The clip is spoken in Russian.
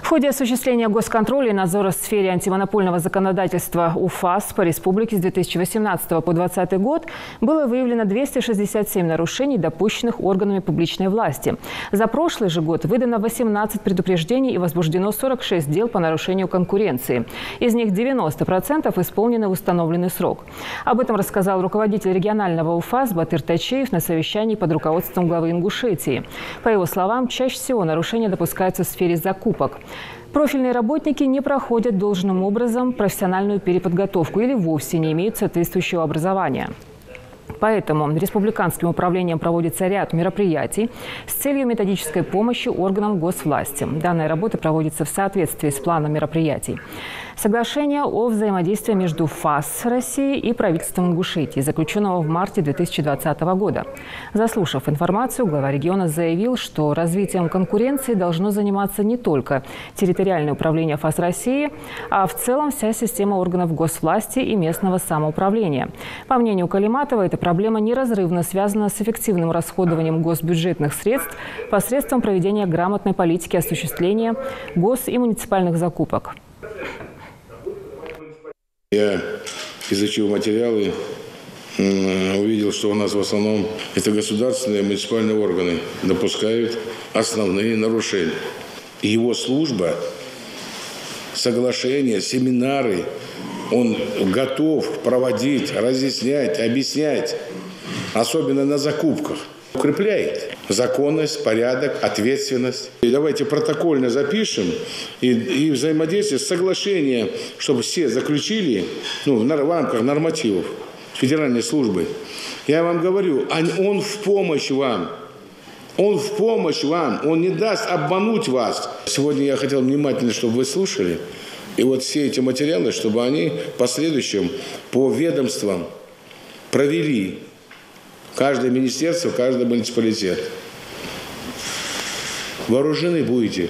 В ходе осуществления госконтроля и надзора в сфере антимонопольного законодательства УФАС по республике с 2018 по 2020 год было выявлено 267 нарушений, допущенных органами публичной власти. За прошлый же год выдано 18 предупреждений и возбуждено 46 дел по нарушению конкуренции. Из них 90% исполнены в установленный срок. Об этом рассказал руководитель регионального УФАС Батыр Тачеев на совещании под руководством главы Ингушетии. По его словам, чаще всего нарушения допускаются в сфере закупок. Профильные работники не проходят должным образом профессиональную переподготовку или вовсе не имеют соответствующего образования. Поэтому республиканским управлением проводится ряд мероприятий с целью методической помощи органам госвласти. Данная работа проводится в соответствии с планом мероприятий. Соглашение о взаимодействии между ФАС России и правительством Ингушетии, заключенного в марте 2020 года. Заслушав информацию, глава региона заявил, что развитием конкуренции должно заниматься не только территориальное управление ФАС России, а в целом вся система органов госвласти и местного самоуправления. По мнению Калиматова, эта проблема неразрывно связана с эффективным расходованием госбюджетных средств посредством проведения грамотной политики осуществления гос- и муниципальных закупок. Я, изучив материалы, увидел, что у нас в основном это государственные и муниципальные органы допускают основные нарушения. И его служба, соглашения, семинары, он готов проводить, разъяснять, объяснять, особенно на закупках. Укрепляет законность, порядок, ответственность. И давайте протокольно запишем и взаимодействие, соглашение, чтобы все заключили в рамках нормативов федеральной службы. Я вам говорю, он в помощь вам. Он в помощь вам. Он не даст обмануть вас. Сегодня я хотел внимательно, чтобы вы слушали. И вот все эти материалы, чтобы они в последующем по ведомствам провели. Каждое министерство, каждый муниципалитет. Вооружены будете.